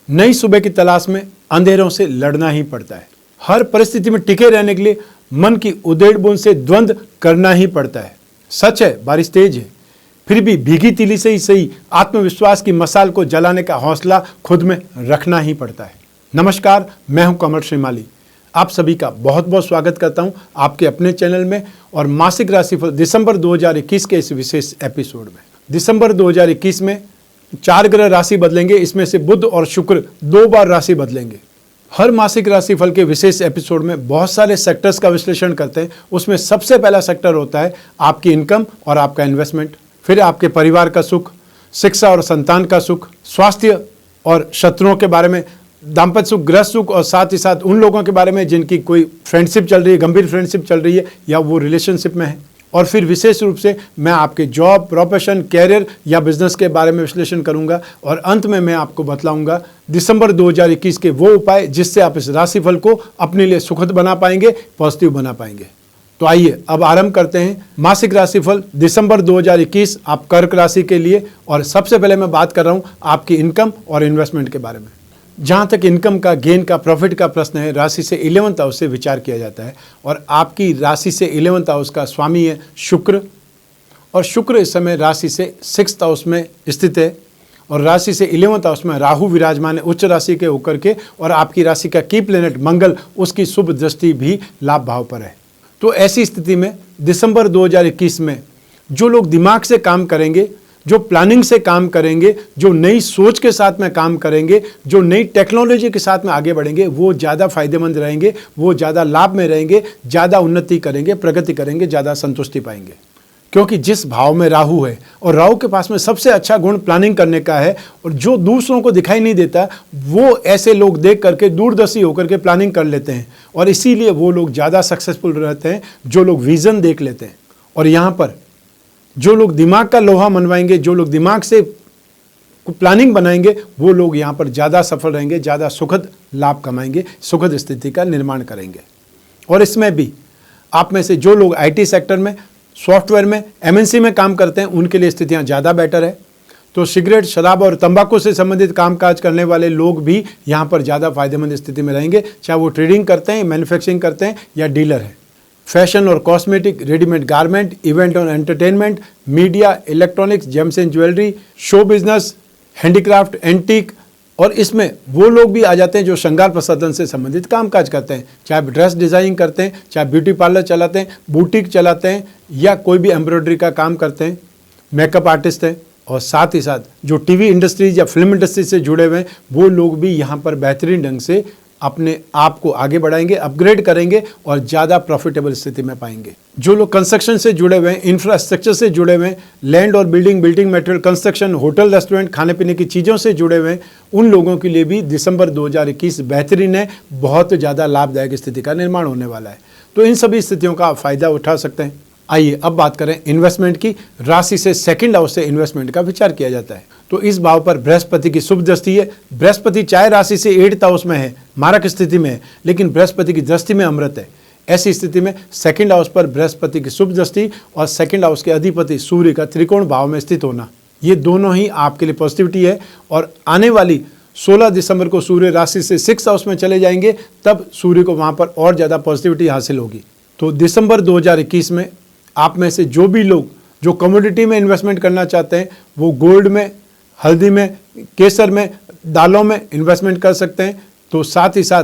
नई सुबह की तलाश में अंधेरों से लड़ना ही पड़ता है। हर परिस्थिति में टिके रहने के लिए मन की उधेड़ बुन से द्वंद्व करना ही पड़ता है। सच है, बारिश तेज है, फिर भी भीगी तीली से ही सही आत्मविश्वास की मसाल को जलाने का हौसला खुद में रखना ही पड़ता है। नमस्कार, मैं हूं कमल श्रीमाली। आप सभी का बहुत बहुत स्वागत करता हूं आपके अपने चैनल में और मासिक राशिफल दिसंबर 2021 के इस विशेष एपिसोड में। दिसंबर 2021 में 4 ग्रह राशि बदलेंगे, इसमें से बुध और शुक्र 2 बार राशि बदलेंगे। हर मासिक राशिफल के विशेष एपिसोड में बहुत सारे सेक्टर्स का विश्लेषण करते हैं। उसमें सबसे पहला सेक्टर होता है आपकी इनकम और आपका इन्वेस्टमेंट, फिर आपके परिवार का सुख, शिक्षा और संतान का सुख, स्वास्थ्य और शत्रुओं के बारे में, दाम्पत्य सुख, गृह सुख और साथ ही साथ उन लोगों के बारे में जिनकी कोई फ्रेंडशिप चल रही है, गंभीर फ्रेंडशिप चल रही है या वो रिलेशनशिप में है। और फिर विशेष रूप से मैं आपके जॉब, प्रोफेशन, कैरियर या बिजनेस के बारे में विश्लेषण करूंगा और अंत में मैं आपको बतलाऊंगा दिसंबर 2021 के वो उपाय जिससे आप इस राशिफल को अपने लिए सुखद बना पाएंगे, पॉजिटिव बना पाएंगे। तो आइए अब आरंभ करते हैं मासिक राशिफल दिसंबर 2021 आप कर्क राशि के लिए। और सबसे पहले मैं बात कर रहा हूं आपकी इनकम और इन्वेस्टमेंट के बारे में। जहां तक इनकम का, गेन का, प्रॉफिट का प्रश्न है, राशि से 11th हाउस से विचार किया जाता है और आपकी राशि से 11th हाउस का स्वामी है शुक्र, और शुक्र इस समय राशि से 6th हाउस में स्थित है और राशि से 11th हाउस में राहु विराजमान है उच्च राशि के होकर के, और आपकी राशि का की प्लेनेट मंगल, उसकी शुभ दृष्टि भी लाभ भाव पर है। तो ऐसी स्थिति में दिसंबर 2021 में जो लोग दिमाग से काम करेंगे, जो प्लानिंग से काम करेंगे, जो नई सोच के साथ में काम करेंगे, जो नई टेक्नोलॉजी के साथ में आगे बढ़ेंगे, वो ज़्यादा फायदेमंद रहेंगे, वो ज़्यादा लाभ में रहेंगे, ज़्यादा उन्नति करेंगे, प्रगति करेंगे, ज़्यादा संतुष्टि पाएंगे। क्योंकि जिस भाव में राहु है और राहु के पास में सबसे अच्छा गुण प्लानिंग करने का है, और जो दूसरों को दिखाई नहीं देता वो ऐसे लोग देख करके दूरदर्शी होकर के प्लानिंग कर लेते हैं, और इसीलिए वो लोग ज़्यादा सक्सेसफुल रहते हैं जो लोग विजन देख लेते हैं। और यहाँ पर जो लोग दिमाग का लोहा मनवाएंगे, जो लोग दिमाग से प्लानिंग बनाएंगे, वो लोग यहाँ पर ज़्यादा सफल रहेंगे, ज़्यादा सुखद लाभ कमाएंगे, सुखद स्थिति का निर्माण करेंगे। और इसमें भी आप में से जो लोग आईटी सेक्टर में, सॉफ्टवेयर में, एमएनसी में काम करते हैं, उनके लिए स्थितियाँ ज़्यादा बेटर है। तो सिगरेट, शराब और तंबाकू से संबंधित कामकाज करने वाले लोग भी यहाँ पर ज़्यादा फायदेमंद स्थिति में रहेंगे, चाहे वो ट्रेडिंग करते हैं, मैन्युफैक्चरिंग करते हैं या डीलर है। फैशन और कॉस्मेटिक, रेडीमेड गारमेंट, इवेंट और entertainment, media, electronics, James and jewellery, show business, handicraft, antique, और इसमें वो लोग भी आ जाते हैं जो श्रृंगार प्रसाधन से संबंधित कामकाज करते हैं, चाहे ड्रेस डिज़ाइनिंग करते हैं, चाहे ब्यूटी पार्लर चलाते हैं, बुटीक चलाते हैं या कोई भी एम्ब्रॉयडरी का काम करते हैं, मेकअप आर्टिस्ट हैं, और साथ ही साथ जो टीवी इंडस्ट्रीज या फिल्म इंडस्ट्री से जुड़े हुए हैं, वो लोग भी यहाँ पर बेहतरीन ढंग से अपने आप को आगे बढ़ाएंगे, अपग्रेड करेंगे और ज़्यादा प्रॉफिटेबल स्थिति में पाएंगे। जो लोग कंस्ट्रक्शन से जुड़े हुए हैं, इंफ्रास्ट्रक्चर से जुड़े हुए हैं, लैंड और building material, construction, hotel, restaurant, खाने पीने की चीज़ों से जुड़े हुए हैं, उन लोगों के लिए भी दिसंबर 2021 बेहतरीन है, बहुत ज़्यादा लाभदायक स्थिति का निर्माण होने वाला है। तो इन सभी स्थितियों का आप फायदा उठा सकते हैं। आइए अब बात करें इन्वेस्टमेंट की। राशि से 2nd हाउस से इन्वेस्टमेंट का विचार किया जाता है। तो इस भाव पर बृहस्पति की शुभ दृष्टि है। बृहस्पति चाहे राशि से 8th हाउस में है, मारक स्थिति में है, लेकिन बृहस्पति की दृष्टि में अमृत है। ऐसी स्थिति में 2nd हाउस पर बृहस्पति की शुभ दृष्टि और 2nd हाउस के अधिपति सूर्य का त्रिकोण भाव में स्थित होना, ये दोनों ही आपके लिए पॉजिटिविटी है। और आने वाली 16 दिसंबर को सूर्य राशि से 6th हाउस में चले जाएंगे, तब सूर्य को वहाँ पर और ज़्यादा पॉजिटिविटी हासिल होगी। तो दिसंबर 2021 में आप में से जो भी लोग जो कमोडिटी में इन्वेस्टमेंट करना चाहते हैं, वो गोल्ड में, हल्दी में, केसर में, दालों में इन्वेस्टमेंट कर सकते हैं। तो साथ ही साथ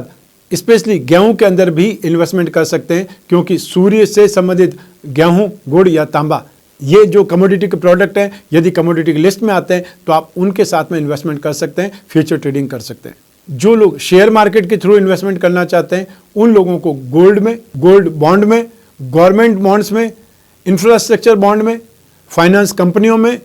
स्पेशली गेहूं के अंदर भी इन्वेस्टमेंट कर सकते हैं, क्योंकि सूर्य से संबंधित गेहूं, गुड़ या तांबा, ये जो कमोडिटी के प्रोडक्ट हैं, यदि कमोडिटी की लिस्ट में आते हैं तो आप उनके साथ में इन्वेस्टमेंट कर सकते हैं, फ्यूचर ट्रेडिंग कर सकते हैं। जो लोग शेयर मार्केट के थ्रू इन्वेस्टमेंट करना चाहते हैं, उन लोगों को गोल्ड में, गोल्ड बॉन्ड में, गवर्नमेंट बॉन्ड्स में, इंफ्रास्ट्रक्चर बॉन्ड में, फाइनेंस कंपनियों में,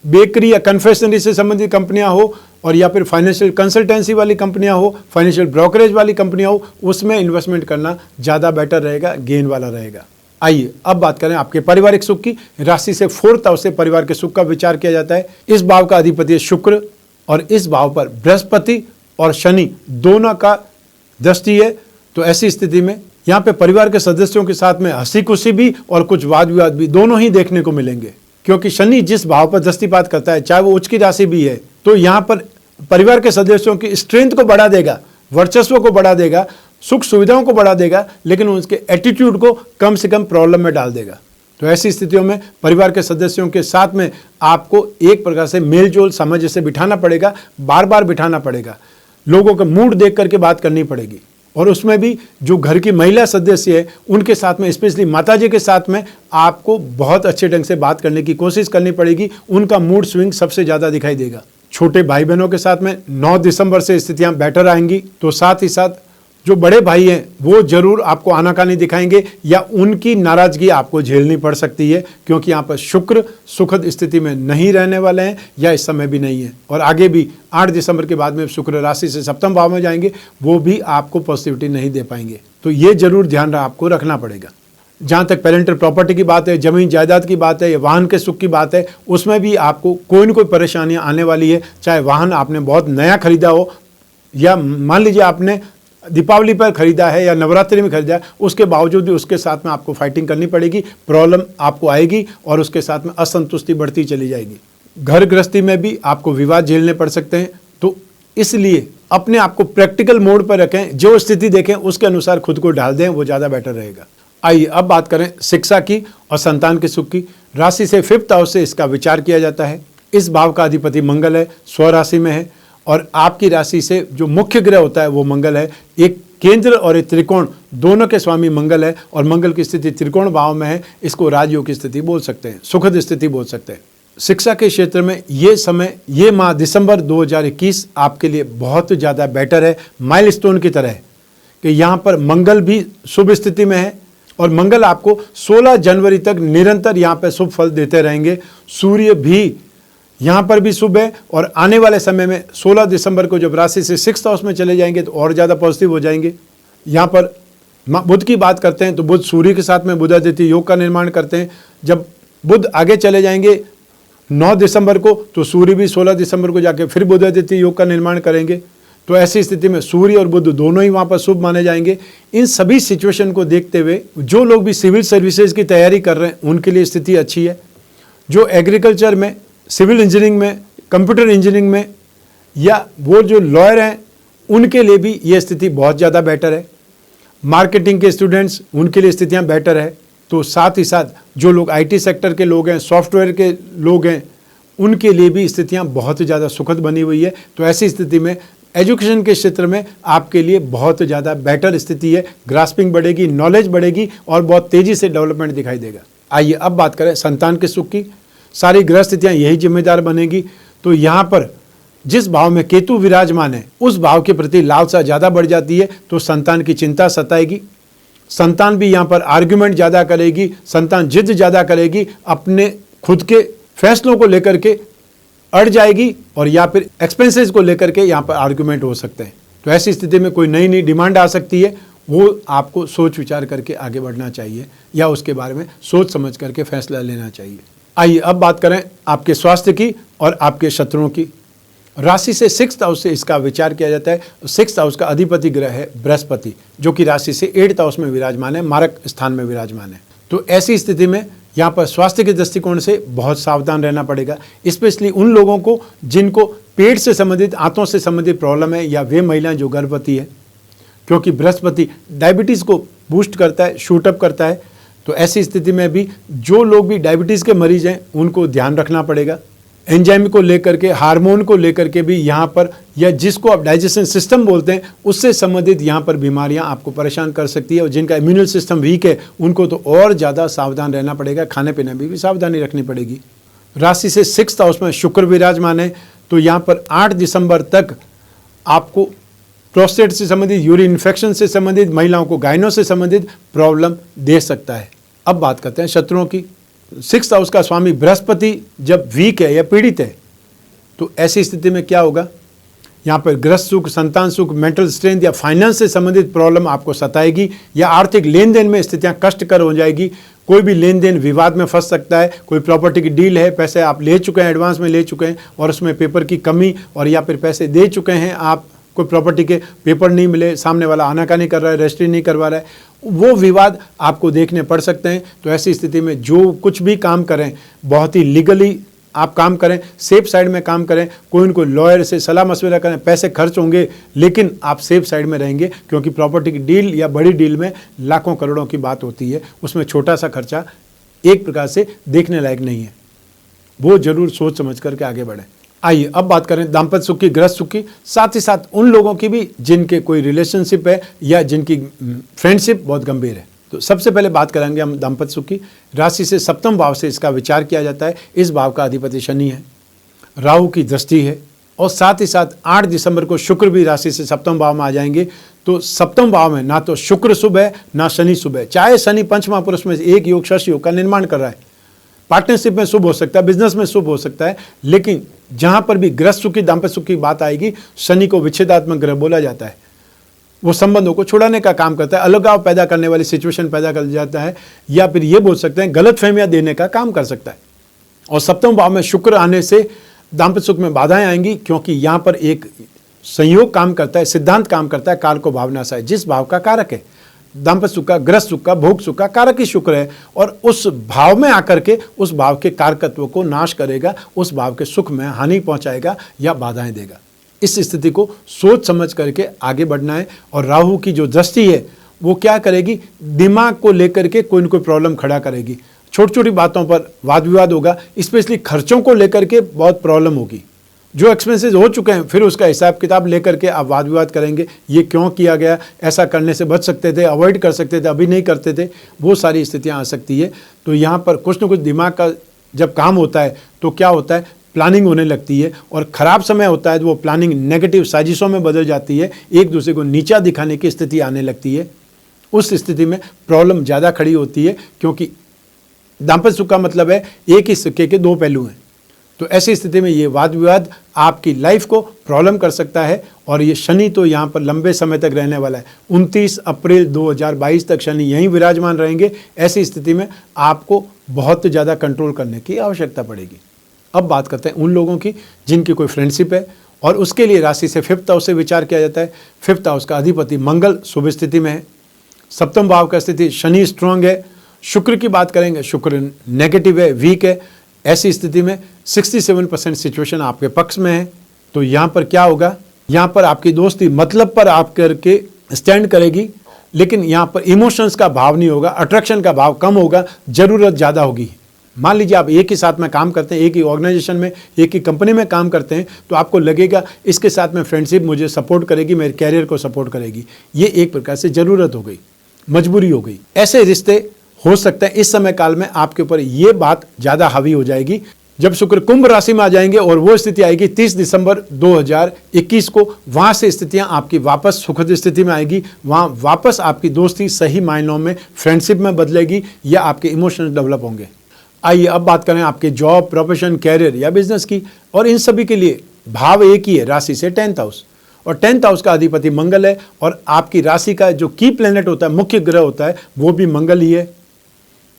बेकरी या कन्फेक्शनरी से संबंधित कंपनियां हो, और या फिर फाइनेंशियल कंसल्टेंसी वाली कंपनियां हो, फाइनेंशियल ब्रोकरेज वाली कंपनियां हो, उसमें इन्वेस्टमेंट करना ज़्यादा बेटर रहेगा, गेन वाला रहेगा। आइए अब बात करें आपके पारिवारिक सुख की। राशि से 4th हाउस से परिवार के सुख का विचार किया जाता है। इस भाव का अधिपति है शुक्र, और इस भाव पर बृहस्पति और शनि दोनों का दृष्टि है। तो ऐसी स्थिति में यहाँ पे परिवार के सदस्यों के साथ में हंसी खुशी भी और कुछ वाद विवाद भी दोनों ही देखने को मिलेंगे, क्योंकि शनि जिस भाव पर दृष्टिपात करता है, चाहे वो उच्च की राशि भी है, तो यहाँ पर परिवार के सदस्यों की स्ट्रेंथ को बढ़ा देगा, वर्चस्व को बढ़ा देगा, सुख सुविधाओं को बढ़ा देगा, लेकिन उसके एटीट्यूड को कम से कम प्रॉब्लम में डाल देगा। तो ऐसी स्थितियों में परिवार के सदस्यों के साथ में आपको एक प्रकार से मेल जोल समझ से बिठाना पड़ेगा, बार बार बिठाना पड़ेगा, लोगों का मूड देख करके बात करनी पड़ेगी। और उसमें भी जो घर की महिला सदस्य है उनके साथ में, स्पेशली माताजी के साथ में आपको बहुत अच्छे ढंग से बात करने की कोशिश करनी पड़ेगी। उनका मूड स्विंग सबसे ज़्यादा दिखाई देगा। छोटे भाई बहनों के साथ में 9 दिसंबर से स्थितियां बेटर आएंगी। तो साथ ही साथ जो बड़े भाई हैं वो जरूर आपको आनाकानी दिखाएंगे या उनकी नाराजगी आपको झेलनी पड़ सकती है, क्योंकि यहाँ पर शुक्र सुखद स्थिति में नहीं रहने वाले हैं या इस समय भी नहीं है। और आगे भी 8 दिसंबर के बाद में शुक्र राशि से सप्तम भाव में जाएंगे, वो भी आपको पॉजिटिविटी नहीं दे पाएंगे। तो ये जरूर ध्यान आपको रखना पड़ेगा। जहाँ तक पेरेंटल प्रॉपर्टी की बात है, जमीन जायदाद की बात है या वाहन के सुख की बात है, उसमें भी आपको कोई न कोई परेशानियाँ आने वाली है। चाहे वाहन आपने बहुत नया खरीदा हो या मान लीजिए आपने दीपावली पर खरीदा है या नवरात्रि में खरीदा है, उसके बावजूद भी उसके साथ में आपको फाइटिंग करनी पड़ेगी, प्रॉब्लम आपको आएगी और उसके साथ में असंतुष्टि बढ़ती चली जाएगी। घर गृहस्थी में भी आपको विवाद झेलने पड़ सकते हैं। तो इसलिए अपने आप को प्रैक्टिकल मोड पर रखें, जो स्थिति देखें उसके अनुसार खुद को ढाल दें, वो ज़्यादा बेटर रहेगा। आइए अब बात करें शिक्षा की और संतान के सुख की। राशि से 5th हाउस से इसका विचार किया जाता है। इस भाव का अधिपति मंगल है, स्वराशि में है और आपकी राशि से जो मुख्य ग्रह होता है वो मंगल है। एक केंद्र और एक त्रिकोण दोनों के स्वामी मंगल है और मंगल की स्थिति त्रिकोण भाव में है। इसको राजयोग की स्थिति बोल सकते हैं, सुखद स्थिति बोल सकते हैं। शिक्षा के क्षेत्र में ये समय, ये माह दिसंबर 2021 आपके लिए बहुत ज़्यादा बेटर है, माइलस्टोन की तरह है कि यहाँ पर मंगल भी शुभ स्थिति में है और मंगल आपको 16 जनवरी तक निरंतर यहाँ पर शुभ फल देते रहेंगे। सूर्य भी यहाँ पर भी शुभ है और आने वाले समय में 16 दिसंबर को जब राशि से 6th हाउस में चले जाएंगे तो और ज़्यादा पॉजिटिव हो जाएंगे। यहाँ पर बुध की बात करते हैं तो बुध सूर्य के साथ में बुधादित्य योग का निर्माण करते हैं। जब बुध आगे चले जाएंगे 9 दिसंबर को तो सूर्य भी 16 दिसंबर को जाके फिर बुधादित्य योग का निर्माण करेंगे। तो ऐसी स्थिति में सूर्य और बुध दोनों ही वहाँ पर शुभ माने जाएंगे। इन सभी सिचुएशन को देखते हुए जो लोग भी सिविल सर्विसेज की तैयारी कर रहे हैं उनके लिए स्थिति अच्छी है। जो एग्रीकल्चर में, सिविल इंजीनियरिंग में, कंप्यूटर इंजीनियरिंग में या वो जो लॉयर हैं उनके लिए भी ये स्थिति बहुत ज़्यादा बेटर है। मार्केटिंग के स्टूडेंट्स, उनके लिए स्थितियाँ बेटर है। तो साथ ही साथ जो लोग आईटी सेक्टर के लोग हैं, सॉफ्टवेयर के लोग हैं, उनके लिए भी स्थितियाँ बहुत ज़्यादा सुखद बनी हुई है। तो ऐसी स्थिति में एजुकेशन के क्षेत्र में आपके लिए बहुत ज़्यादा बेटर स्थिति है। ग्रास्पिंग बढ़ेगी, नॉलेज बढ़ेगी और बहुत तेज़ी से डेवलपमेंट दिखाई देगा। आइए अब बात करें संतान के सुख की। सारी ग्रह स्थितियाँ यही जिम्मेदार बनेगी। तो यहाँ पर जिस भाव में केतु विराजमान है उस भाव के प्रति लालसा ज़्यादा बढ़ जाती है, तो संतान की चिंता सताएगी। संतान भी यहाँ पर आर्ग्यूमेंट ज़्यादा करेगी, संतान जिद ज़्यादा करेगी, अपने खुद के फैसलों को लेकर के अड़ जाएगी और या फिर एक्सपेंसेस को लेकर के यहाँ पर आर्ग्यूमेंट हो सकते हैं। तो ऐसी स्थिति में कोई नई नई डिमांड आ सकती है, वो आपको सोच विचार करके आगे बढ़ना चाहिए या उसके बारे में सोच समझ करके फैसला लेना चाहिए। आइए अब बात करें आपके स्वास्थ्य की और आपके शत्रुओं की। राशि से 6th हाउस से इसका विचार किया जाता है। 6th हाउस का अधिपति ग्रह है बृहस्पति, जो कि राशि से 8th हाउस में विराजमान है, मारक स्थान में विराजमान है। तो ऐसी स्थिति में यहाँ पर स्वास्थ्य के दृष्टिकोण से बहुत सावधान रहना पड़ेगा, स्पेशली उन लोगों को जिनको पेट से संबंधित, आंतों से संबंधित प्रॉब्लम है या वे महिलाएं जो गर्भवती है, क्योंकि बृहस्पति डायबिटीज़ को बूस्ट करता है, शूटअप करता है। तो ऐसी स्थिति में भी जो लोग भी डायबिटीज़ के मरीज हैं उनको ध्यान रखना पड़ेगा। एंजाइम को लेकर के, हार्मोन को लेकर के भी यहाँ पर, या जिसको आप डाइजेशन सिस्टम बोलते हैं, उससे संबंधित यहाँ पर बीमारियाँ आपको परेशान कर सकती है। और जिनका इम्यूनल सिस्टम वीक है उनको तो और ज़्यादा सावधान रहना पड़ेगा, खाने पीने में भी सावधानी रखनी पड़ेगी। राशि से 6th हाउस में शुक्र विराजमान है, तो यहाँ पर 8 दिसंबर तक आपको प्रोस्टेट से संबंधित, यूरिन इन्फेक्शन से संबंधित, महिलाओं को गायनों से संबंधित प्रॉब्लम दे सकता है। अब बात करते हैं शत्रुओं की। 6th हाउस का स्वामी बृहस्पति जब वीक है या पीड़ित है तो ऐसी स्थिति में क्या होगा, यहाँ पर गृहस्थ सुख, संतान सुख, मेंटल स्ट्रेंथ या फाइनेंस से संबंधित प्रॉब्लम आपको सताएगी या आर्थिक लेन देन में स्थितियाँ कष्टकर हो जाएगी। कोई भी लेन देन विवाद में फंस सकता है। कोई प्रॉपर्टी की डील है, पैसे आप ले चुके हैं, एडवांस में ले चुके हैं और उसमें पेपर की कमी, और या फिर पैसे दे चुके हैं आप, कोई प्रॉपर्टी के पेपर नहीं मिले, सामने वाला आनाकानी कर रहा है, रजिस्ट्री नहीं करवा रहा है, वो विवाद आपको देखने पड़ सकते हैं। तो ऐसी स्थिति में जो कुछ भी काम करें बहुत ही लीगली आप काम करें, सेफ साइड में काम करें, कोई न कोई लॉयर से सलाह मशवरा करें, पैसे खर्च होंगे लेकिन आप सेफ साइड में रहेंगे, क्योंकि प्रॉपर्टी की डील या बड़ी डील में लाखों करोड़ों की बात होती है, उसमें छोटा सा खर्चा एक प्रकार से देखने लायक नहीं है। वो जरूर सोच समझ करके आगे बढ़ें। आइए अब बात करें दाम्पत्य सुख की, गृहस्थ सुख की, साथ ही साथ उन लोगों की भी जिनके कोई रिलेशनशिप है या जिनकी फ्रेंडशिप बहुत गंभीर है। तो सबसे पहले बात करेंगे हम दाम्पत्य सुख की। राशि से सप्तम भाव से इसका विचार किया जाता है। इस भाव का अधिपति शनि है, राहु की दृष्टि है और साथ ही साथ 8 दिसंबर को शुक्र भी राशि से सप्तम भाव में आ जाएंगे। तो सप्तम भाव में ना तो शुक्र शुभ है ना शनि शुभ है। चाहे शनि पंचमा पुरुष में एक योग शश योग का निर्माण कर रहा है, पार्टनरशिप में शुभ हो सकता है, बिजनेस में शुभ हो सकता है, लेकिन जहां पर भी गृहस्थ सुख की, दाम्पत्य सुख की बात आएगी, शनि को विच्छेदात्मक ग्रह बोला जाता है। वो संबंधों को छुड़ाने का काम करता है, अलगाव पैदा करने वाली सिचुएशन पैदा कर जाता है, या फिर ये बोल सकते हैं गलतफहमियां देने का काम कर सकता है। और सप्तम भाव में शुक्र आने से दाम्पत्य सुख में बाधाएं आएंगी, क्योंकि यहाँ पर एक संयोग काम करता है, सिद्धांत काम करता है, काल को भावनाश है, जिस भाव का कारक है दाम्पत्य सुख का, गृहस्थ सुख का, भोग सुख का कारक ही शुक्र है, और उस भाव में आकर के उस भाव के कारकत्व को नाश करेगा, उस भाव के सुख में हानि पहुंचाएगा या बाधाएं देगा। इस स्थिति को सोच समझ करके आगे बढ़ना है। और राहु की जो दृष्टि है वो क्या करेगी, दिमाग को लेकर के कोई न कोई प्रॉब्लम खड़ा करेगी, छोटी छोटी बातों पर वाद विवाद होगा, स्पेशली खर्चों को लेकर के बहुत प्रॉब्लम होगी। जो एक्सपेंसेस हो चुके हैं फिर उसका हिसाब किताब लेकर के आप वाद विवाद करेंगे, ये क्यों किया गया, ऐसा करने से बच सकते थे, अवॉइड कर सकते थे, अभी नहीं करते थे, वो सारी स्थितियां आ सकती है। तो यहाँ पर कुछ न कुछ दिमाग का जब काम होता है तो क्या होता है, प्लानिंग होने लगती है, और ख़राब समय होता है तो वो प्लानिंग नेगेटिव साजिशों में बदल जाती है, एक दूसरे को नीचा दिखाने की स्थिति आने लगती है। उस स्थिति में प्रॉब्लम ज़्यादा खड़ी होती है, क्योंकि दाम्पत्य सुख का मतलब है एक ही सिक्के के दो पहलू हैं। तो ऐसी स्थिति में ये वाद विवाद आपकी लाइफ को प्रॉब्लम कर सकता है। और ये शनि तो यहाँ पर लंबे समय तक रहने वाला है, 29 अप्रैल 2022 तक शनि यहीं विराजमान रहेंगे। ऐसी स्थिति में आपको बहुत ज़्यादा कंट्रोल करने की आवश्यकता पड़ेगी। अब बात करते हैं उन लोगों की जिनकी कोई फ्रेंडशिप है, और उसके लिए राशि से 5th हाउस से विचार किया जाता है। 5th हाउस का अधिपति मंगल शुभ स्थिति में है, सप्तम भाव का स्थिति शनि स्ट्रांग है। शुक्र की बात करेंगे, शुक्र नेगेटिव है, वीक है। ऐसी स्थिति में 67% सिचुएशन आपके पक्ष में है। तो यहाँ पर क्या होगा, यहाँ पर आपकी दोस्ती मतलब पर आप करके स्टैंड करेगी, लेकिन यहाँ पर इमोशंस का भाव नहीं होगा, अट्रैक्शन का भाव कम होगा, ज़रूरत ज़्यादा होगी। मान लीजिए आप एक ही साथ में काम करते हैं, एक ही ऑर्गेनाइजेशन में, एक ही कंपनी में काम करते हैं, तो आपको लगेगा इसके साथ में फ्रेंडशिप मुझे सपोर्ट करेगी, मेरे कैरियर को सपोर्ट करेगी। ये एक प्रकार से ज़रूरत हो गई, मजबूरी हो गई। ऐसे रिश्ते हो सकते हैं इस समय काल में आपके ऊपर ये बात ज़्यादा हावी हो जाएगी जब शुक्र कुंभ राशि में आ जाएंगे, और वो स्थिति आएगी 30 दिसंबर 2021 को। वहाँ से स्थितियाँ आपकी वापस सुखद स्थिति में आएगी, वहाँ वापस आपकी दोस्ती सही मायनों में फ्रेंडशिप में बदलेगी, या आपके इमोशंस डेवलप होंगे। आइए अब बात करें आपके जॉब, प्रोफेशन, कैरियर या बिजनेस की। और इन सभी के लिए भाव एक ही है, राशि से 10th हाउस, और 10th हाउस का अधिपति मंगल है, और आपकी राशि का जो की प्लैनेट होता है, मुख्य ग्रह होता है, वो भी मंगल ही है।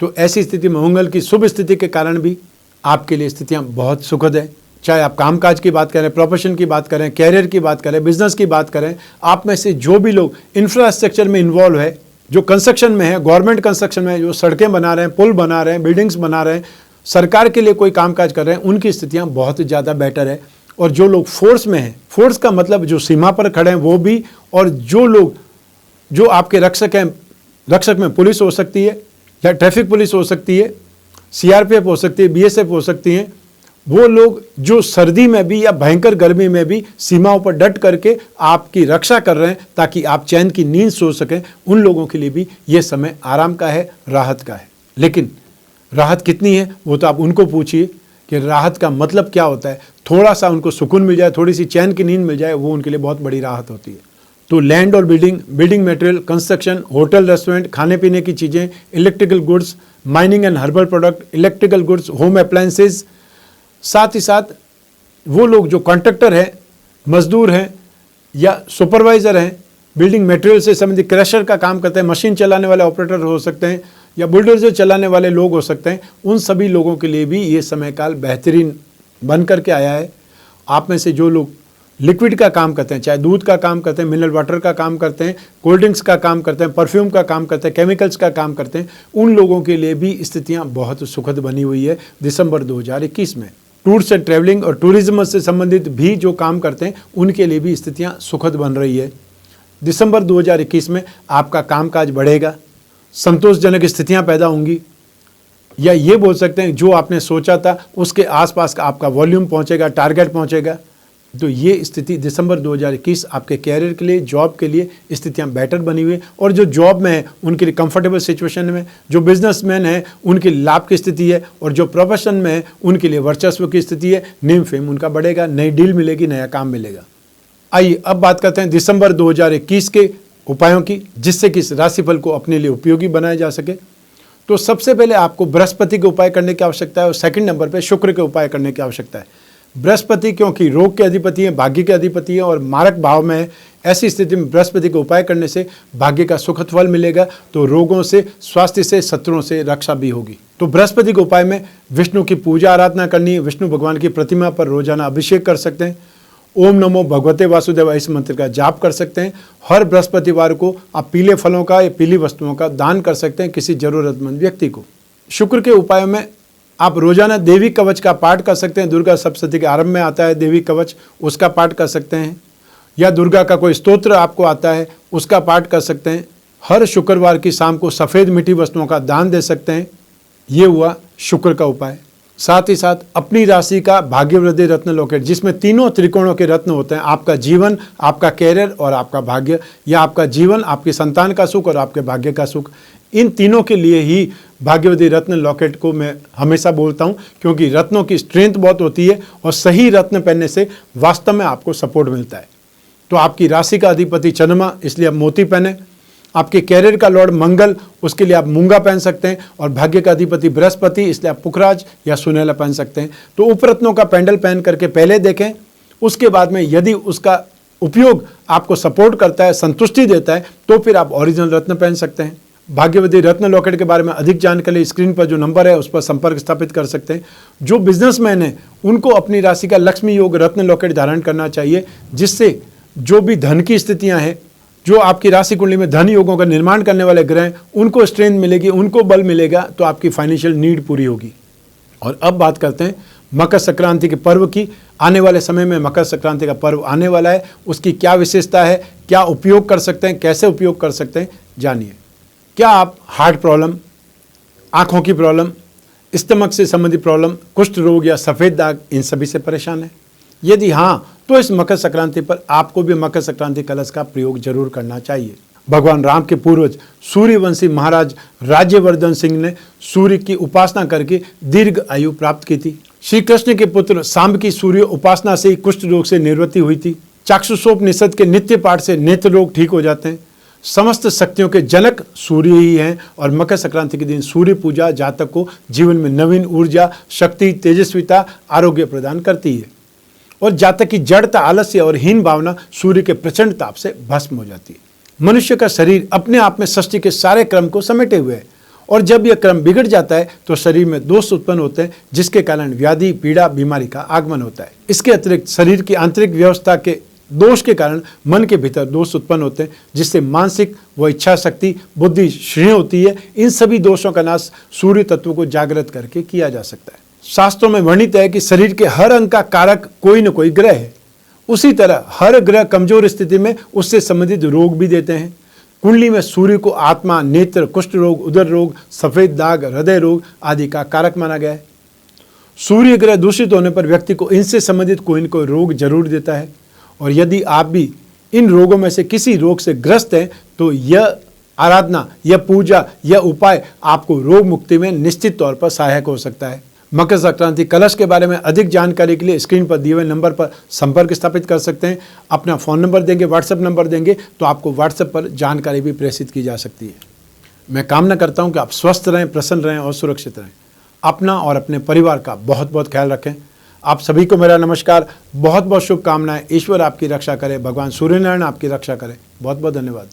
तो ऐसी स्थिति में मंगल की शुभ स्थिति के कारण भी आपके लिए स्थितियां बहुत सुखद है। चाहे आप कामकाज की बात करें, प्रोफेशन की बात करें, कैरियर की बात करें, बिजनेस की बात करें, आप में से जो भी लोग इंफ्रास्ट्रक्चर में इन्वॉल्व है, जो कंस्ट्रक्शन में है, गवर्नमेंट कंस्ट्रक्शन में, जो सड़कें बना रहे हैं, पुल बना रहे हैं, बिल्डिंग्स बना रहे हैं, सरकार के लिए कोई कामकाज कर रहे हैं, उनकी स्थितियां बहुत ज़्यादा बेटर है। और जो लोग फोर्स में हैं, फोर्स का मतलब जो सीमा पर खड़े हैं वो भी, और जो लोग जो आपके रक्षक हैं, रक्षक में पुलिस हो सकती है या ट्रैफिक पुलिस हो सकती है, सीआरपीएफ हो सकती है, बीएसएफ हो सकती हैं, वो लोग जो सर्दी में भी या भयंकर गर्मी में भी सीमाओं पर डट करके आपकी रक्षा कर रहे हैं ताकि आप चैन की नींद सो सकें, उन लोगों के लिए भी ये समय आराम का है, राहत का है। लेकिन राहत कितनी है वो तो आप उनको पूछिए कि राहत का मतलब क्या होता है। थोड़ा सा उनको सुकून मिल जाए, थोड़ी सी चैन की नींद मिल जाए, वो उनके लिए बहुत बड़ी राहत होती है। तो लैंड और building material, construction, hotel, restaurant, खाने पीने की चीज़ें, electrical goods, mining and herbal product, electrical goods, home appliances, साथ ही साथ वो लोग जो कॉन्ट्रैक्टर हैं, मजदूर हैं या सुपरवाइज़र हैं, बिल्डिंग मटेरियल से संबंधित क्रशर का काम करते हैं, मशीन चलाने वाले ऑपरेटर हो सकते हैं या बुलडोजर चलाने वाले लोग हो सकते हैं, उन सभी लोगों के लिए भी ये समय काल बेहतरीन बन करके आया है। आप में से जो लोग लिक्विड का काम करते हैं, चाहे दूध का काम करते हैं, मिनरल वाटर का काम करते हैं, कोल्ड ड्रिंक्स का काम करते हैं, परफ्यूम का काम करते हैं, केमिकल्स का काम करते हैं, उन लोगों के लिए भी स्थितियां बहुत सुखद बनी हुई है दिसंबर 2021 में। टूर्स एंड ट्रैवलिंग और टूरिज्म से संबंधित भी जो काम करते हैं उनके लिए भी स्थितियां सुखद बन रही है। दिसंबर 2021 में आपका कामकाज बढ़ेगा, संतोषजनक स्थितियां पैदा होंगी, या ये बोल सकते हैं जो आपने सोचा था उसके आसपास का आपका वॉल्यूम पहुंचेगा, टारगेट पहुंचेगा। तो ये स्थिति दिसंबर 2021 आपके कैरियर के लिए, जॉब के लिए स्थितियां बेटर बनी हुई है। और जो जॉब में है उनके लिए कंफर्टेबल सिचुएशन में, जो बिजनेसमैन है उनके लिए लाभ की स्थिति है, और जो प्रोफेशन में है उनके लिए वर्चस्व की स्थिति है। नेम फेम उनका बढ़ेगा, नई डील मिलेगी, नया काम मिलेगा। आइए अब बात करते हैं दिसंबर 2021 के उपायों की, जिससे कि इस राशिफल को अपने लिए उपयोगी बनाया जा सके। तो सबसे पहले आपको बृहस्पति के उपाय करने की आवश्यकता है, और सेकंड नंबर पे शुक्र के उपाय करने की आवश्यकता है। बृहस्पति क्योंकि रोग के अधिपति हैं, भाग्य के अधिपति हैं और मारक भाव में है, ऐसी स्थिति में बृहस्पति के उपाय करने से भाग्य का सुखद फल मिलेगा। तो रोगों से, स्वास्थ्य से, शत्रुओं से रक्षा भी होगी। तो बृहस्पति के उपाय में विष्णु की पूजा आराधना करनी है। विष्णु भगवान की प्रतिमा पर रोजाना अभिषेक कर सकते हैं। ओम नमो भगवते वासुदेव इस मंत्र का जाप कर सकते हैं। हर बृहस्पतिवार को आप पीले फलों का या पीली वस्तुओं का दान कर सकते हैं किसी जरूरतमंद व्यक्ति को। शुक्र के उपायों में आप रोजाना देवी कवच का पाठ कर सकते हैं। दुर्गा सप्तशती के आरंभ में आता है देवी कवच, उसका पाठ कर सकते हैं, या दुर्गा का कोई स्तोत्र आपको आता है उसका पाठ कर सकते हैं। हर शुक्रवार की शाम को सफ़ेद मीठी वस्तुओं का दान दे सकते हैं। ये हुआ शुक्र का उपाय। साथ ही साथ अपनी राशि का भाग्यवृद्धि रत्न लॉकेट, जिसमें तीनों त्रिकोणों के रत्न होते हैं, आपका जीवन, आपका कैरियर और आपका भाग्य, या आपका जीवन, आपकी संतान का सुख और आपके भाग्य का सुख, इन तीनों के लिए ही भाग्यवृद्धि रत्न लॉकेट को मैं हमेशा बोलता हूं, क्योंकि रत्नों की स्ट्रेंथ बहुत होती है और सही रत्न पहनने से वास्तव में आपको सपोर्ट मिलता है। तो आपकी राशि का अधिपति चंद्रमा, इसलिए आप मोती पहने। आपके कैरियर का लॉर्ड मंगल, उसके लिए आप मूंगा पहन सकते हैं। और भाग्य का अधिपति बृहस्पति, इसलिए आप पुखराज या सुनहला पहन सकते हैं। तो उपरत्नों का पेंडल पहन करके पहले देखें, उसके बाद में यदि उसका उपयोग आपको सपोर्ट करता है, संतुष्टि देता है, तो फिर आप ओरिजिनल रत्न पहन सकते हैं। भाग्यवृद्धि रत्न लॉकेट के बारे में अधिक जानकारी के लिए स्क्रीन पर जो नंबर है उस पर संपर्क स्थापित कर सकते हैं। जो बिजनेसमैन है उनको अपनी राशि का लक्ष्मी योग रत्न लॉकेट धारण करना चाहिए, जिससे जो भी धन की स्थितियां हैं, जो आपकी राशि कुंडली में धन योगों का निर्माण करने वाले ग्रह हैं, उनको स्ट्रेंथ मिलेगी, उनको बल मिलेगा, तो आपकी फाइनेंशियल नीड पूरी होगी। और अब बात करते हैं मकर संक्रांति के पर्व की। आने वाले समय में मकर संक्रांति का पर्व आने वाला है, उसकी क्या विशेषता है, क्या उपयोग कर सकते हैं, कैसे उपयोग कर सकते हैं, जानिए। क्या आप हार्ट प्रॉब्लम, आंखों की प्रॉब्लम, स्टमक से संबंधित प्रॉब्लम, कुष्ठ रोग या सफ़ेद दाग, इन सभी से परेशान हैं? यदि हाँ, तो इस मकर संक्रांति पर आपको भी मकर संक्रांति कलश का प्रयोग जरूर करना चाहिए। भगवान राम के पूर्वज सूर्यवंशी महाराज राज्यवर्धन सिंह ने सूर्य की उपासना करके दीर्घ आयु प्राप्त की थी। श्री कृष्ण के पुत्र सांब की सूर्य उपासना से ही कुष्ठ रोग से निवृत्ति हुई थी। चाक्षुषोपनिषद के नित्य पाठ से नेत्र रोग ठीक हो जाते हैं। समस्त शक्तियों के जनक सूर्य ही हैं, और मकर संक्रांति के दिन सूर्य पूजा जातक को जीवन में नवीन ऊर्जा, शक्ति, तेजस्विता, आरोग्य प्रदान करती है, और जातक की जड़ता, आलस्य और हीन भावना सूर्य के प्रचंड ताप से भस्म हो जाती है। मनुष्य का शरीर अपने आप में सृष्टि के सारे क्रम को समेटे हुए है, और जब यह क्रम बिगड़ जाता है तो शरीर में दोष उत्पन्न होते हैं, जिसके कारण व्याधि, पीड़ा, बीमारी का आगमन होता है। इसके अतिरिक्त शरीर की आंतरिक व्यवस्था के दोष के कारण मन के भीतर दोष उत्पन्न होते हैं, जिससे मानसिक व इच्छा शक्ति, बुद्धि क्षीण होती है। इन सभी दोषों का नाश सूर्य तत्व को जागृत करके किया जा सकता है। शास्त्रों में वर्णित है कि शरीर के हर अंग का कारक कोई न कोई ग्रह है। उसी तरह हर ग्रह कमजोर स्थिति में उससे संबंधित रोग भी देते हैं। कुंडली में सूर्य को आत्मा, नेत्र, कुष्ठ रोग, उदर रोग, सफेद दाग, हृदय रोग आदि का कारक माना गया है। सूर्य ग्रह दूषित होने पर व्यक्ति को इनसे संबंधित कोई न कोई रोग जरूर देता है, और यदि आप भी इन रोगों में से किसी रोग से ग्रस्त हैं तो यह आराधना, यह पूजा, यह उपाय आपको रोग मुक्ति में निश्चित तौर पर सहायक हो सकता है। मकर संक्रांति कलश के बारे में अधिक जानकारी के लिए स्क्रीन पर दिए हुए नंबर पर संपर्क स्थापित कर सकते हैं। अपना फ़ोन नंबर देंगे, व्हाट्सएप नंबर देंगे, तो आपको व्हाट्सएप पर जानकारी भी प्रेषित की जा सकती है। मैं कामना करता हूं कि आप स्वस्थ रहें, प्रसन्न रहें और सुरक्षित रहें। अपना और अपने परिवार का बहुत बहुत ख्याल रखें। आप सभी को मेरा नमस्कार, बहुत बहुत शुभकामनाएं। ईश्वर आपकी रक्षा करे, भगवान सूर्यनारायण आपकी रक्षा करे। बहुत बहुत धन्यवाद।